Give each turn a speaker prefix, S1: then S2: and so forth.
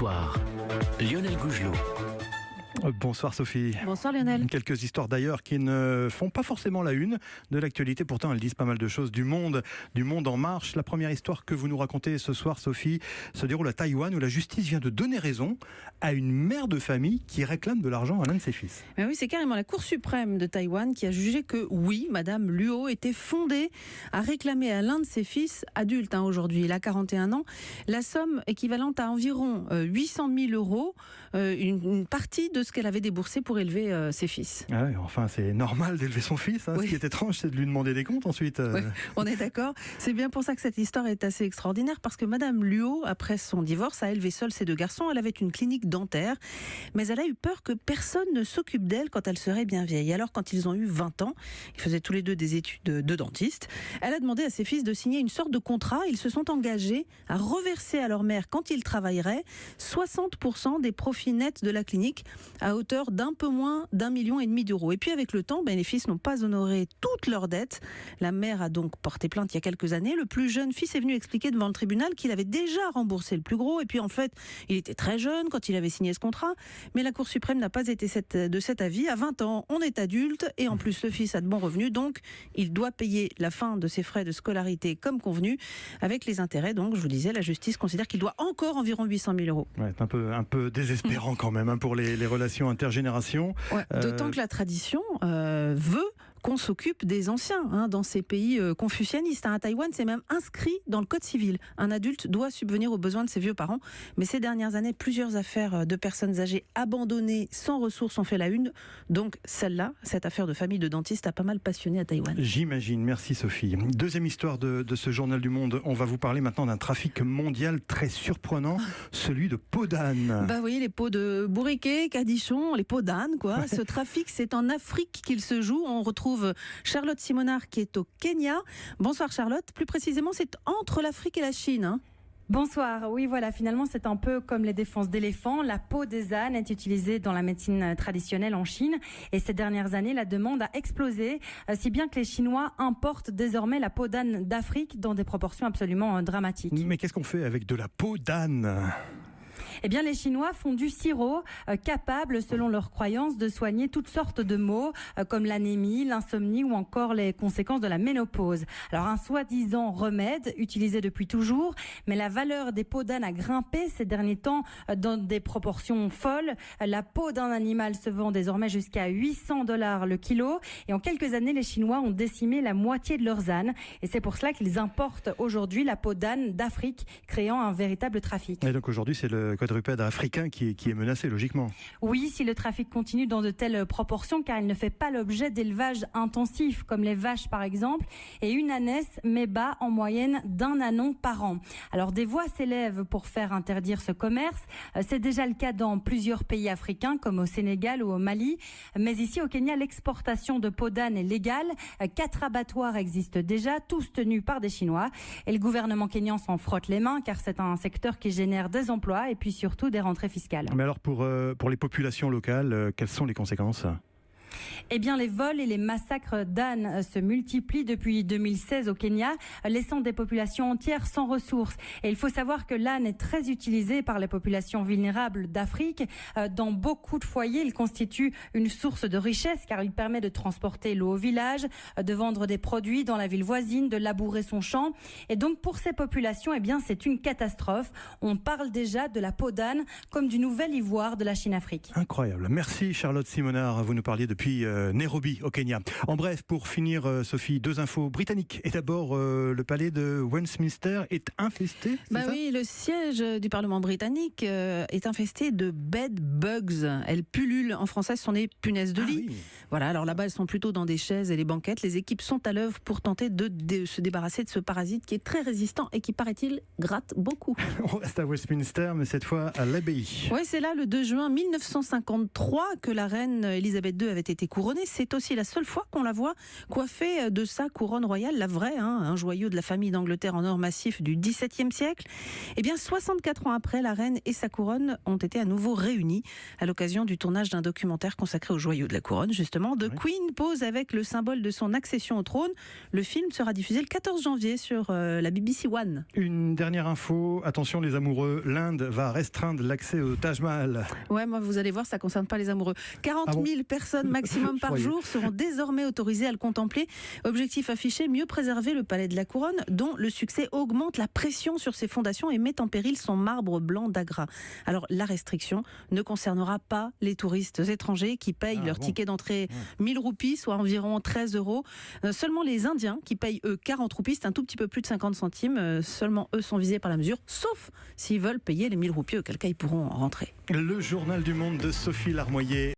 S1: Lionel Gougelot.
S2: Bonsoir Sophie.
S3: Bonsoir Lionel.
S2: Quelques histoires d'ailleurs qui ne font pas forcément la une de l'actualité, pourtant elles disent pas mal de choses du monde en marche. La première histoire que vous nous racontez ce soir Sophie se déroule à Taïwan où la justice vient de donner raison à une mère de famille qui réclame de l'argent à l'un de ses fils.
S3: Mais oui, c'est carrément la Cour suprême de Taïwan qui a jugé que oui, Madame Luo était fondée à réclamer à l'un de ses fils adultes aujourd'hui. Il a 41 ans. La somme équivalente à environ 800 000 euros, une partie de ce qu'elle avait déboursé pour élever ses fils.
S2: Ah ouais, enfin, c'est normal d'élever son fils.
S3: Oui.
S2: Ce qui est étrange, c'est de lui demander des comptes ensuite.
S3: Oui, on est d'accord. C'est bien pour ça que cette histoire est assez extraordinaire, parce que Madame Luo, après son divorce, a élevé seule ses deux garçons. Elle avait une clinique dentaire, mais elle a eu peur que personne ne s'occupe d'elle quand elle serait bien vieille. Alors, quand ils ont eu 20 ans, ils faisaient tous les deux des études de dentiste, elle a demandé à ses fils de signer une sorte de contrat. Ils se sont engagés à reverser à leur mère, quand ils travailleraient, 60% des profits nets de la clinique, à hauteur d'un peu moins d'1,5 million d'euros. Et puis avec le temps, les fils n'ont pas honoré toutes leurs dettes. La mère a donc porté plainte il y a quelques années. Le plus jeune fils est venu expliquer devant le tribunal qu'il avait déjà remboursé le plus gros. Et puis en fait, il était très jeune quand il avait signé ce contrat. Mais la Cour suprême n'a pas été de cet avis. À 20 ans, on est adulte et en plus le fils a de bons revenus. Donc il doit payer la fin de ses frais de scolarité comme convenu avec les intérêts. Donc je vous disais, la justice considère qu'il doit encore environ 800 000 euros.
S2: Ouais, c'est un peu désespérant quand même pour les relations intergénérations.
S3: Ouais, d'autant que la tradition veut qu'on s'occupe des anciens dans ces pays confucianistes. À Taïwan, c'est même inscrit dans le code civil. Un adulte doit subvenir aux besoins de ses vieux parents. Mais ces dernières années, plusieurs affaires de personnes âgées abandonnées sans ressources ont fait la une. Donc celle-là, cette affaire de famille de dentistes, a pas mal passionné à Taïwan.
S2: J'imagine. Merci Sophie. Deuxième histoire de ce journal du Monde. On va vous parler maintenant d'un trafic mondial très surprenant, celui de peaux d'âne.
S3: Bah oui, les peaux de bourriquet, cadichon, les peaux d'âne, quoi. Ouais. Ce trafic, c'est en Afrique qu'il se joue. On retrouve Charlotte Simonard qui est au Kenya. Bonsoir Charlotte. Plus précisément, c'est entre l'Afrique et la Chine.
S4: Bonsoir. Oui, voilà, finalement, c'est un peu comme les défenses d'éléphants. La peau des ânes est utilisée dans la médecine traditionnelle en Chine. Et ces dernières années, la demande a explosé, si bien que les Chinois importent désormais la peau d'âne d'Afrique dans des proportions absolument dramatiques.
S2: Mais qu'est-ce qu'on fait avec de la peau d'âne ?
S4: Eh bien, les Chinois font du sirop capable, selon leurs croyances, de soigner toutes sortes de maux, comme l'anémie, l'insomnie ou encore les conséquences de la ménopause. Alors, un soi-disant remède utilisé depuis toujours, mais la valeur des peaux d'âne a grimpé ces derniers temps dans des proportions folles. La peau d'un animal se vend désormais jusqu'à $800 le kilo. Et en quelques années, les Chinois ont décimé la moitié de leurs ânes. Et c'est pour cela qu'ils importent aujourd'hui la peau d'âne d'Afrique, créant un véritable trafic.
S2: Et donc aujourd'hui, c'est le quadrupède africain qui est menacé, logiquement.
S4: Oui, si le trafic continue dans de telles proportions, car il ne fait pas l'objet d'élevage intensif, comme les vaches par exemple, et une ânesse met bas en moyenne d'un ânon par an. Alors des voix s'élèvent pour faire interdire ce commerce. C'est déjà le cas dans plusieurs pays africains, comme au Sénégal ou au Mali. Mais ici, au Kenya, l'exportation de peau d'âne est légale. 4 abattoirs existent déjà, tous tenus par des Chinois. Et le gouvernement kényan s'en frotte les mains, car c'est un secteur qui génère des emplois et puis surtout des rentrées fiscales.
S2: Mais alors pour les populations locales, quelles sont les conséquences ?
S4: Eh bien, les vols et les massacres d'ânes se multiplient depuis 2016 au Kenya, laissant des populations entières sans ressources. Et il faut savoir que l'âne est très utilisé par les populations vulnérables d'Afrique. Dans beaucoup de foyers, il constitue une source de richesse car il permet de transporter l'eau au village, de vendre des produits dans la ville voisine, de labourer son champ. Et donc, pour ces populations, eh bien, c'est une catastrophe. On parle déjà de la peau d'âne comme du nouvel ivoire de la Chine-Afrique.
S2: Incroyable. Merci Charlotte Simonard. Vous nous parliez depuis Nairobi au Kenya. En bref, pour finir, Sophie, 2 infos britanniques. Et d'abord, le palais de Westminster est infesté.
S3: Oui, le siège du Parlement britannique est infesté de bed bugs. Elles pullulent. En français, ce sont des punaises de lit. Oui. Voilà. Alors là-bas, elles sont plutôt dans des chaises et les banquettes. Les équipes sont à l'œuvre pour tenter de se débarrasser de ce parasite qui est très résistant et qui, paraît-il, gratte beaucoup.
S2: On reste à Westminster, mais cette fois à l'abbaye.
S3: Oui, c'est là le 2 juin 1953 que la reine Elisabeth II avait été couronnée. C'est aussi la seule fois qu'on la voit coiffée de sa couronne royale, la vraie, un joyau de la famille d'Angleterre en or massif du XVIIe siècle. Eh bien, 64 ans après, la reine et sa couronne ont été à nouveau réunies à l'occasion du tournage d'un documentaire consacré au joyau de la couronne, justement. The Queen pose avec le symbole de son accession au trône. Le film sera diffusé le 14 janvier sur la BBC One.
S2: Une dernière info, attention les amoureux, l'Inde va restreindre l'accès au Taj Mahal.
S3: Ouais, moi vous allez voir, ça ne concerne pas les amoureux. 40 000 personnes maximum par jour seront désormais autorisées à le contempler. Objectif affiché, mieux préserver le palais de la Couronne, dont le succès augmente la pression sur ses fondations et met en péril son marbre blanc d'Agra. Alors la restriction ne concernera pas les touristes étrangers qui payent leur ticket d'entrée 1000 roupies, soit environ 13 €. Seulement les Indiens qui payent eux 40 roupies, c'est un tout petit peu plus de 50 centimes. Seulement eux sont visés par la mesure, sauf s'ils veulent payer les 1000 roupies, auquel cas ils pourront rentrer.
S2: Le journal du monde de Sophie Larmoyer.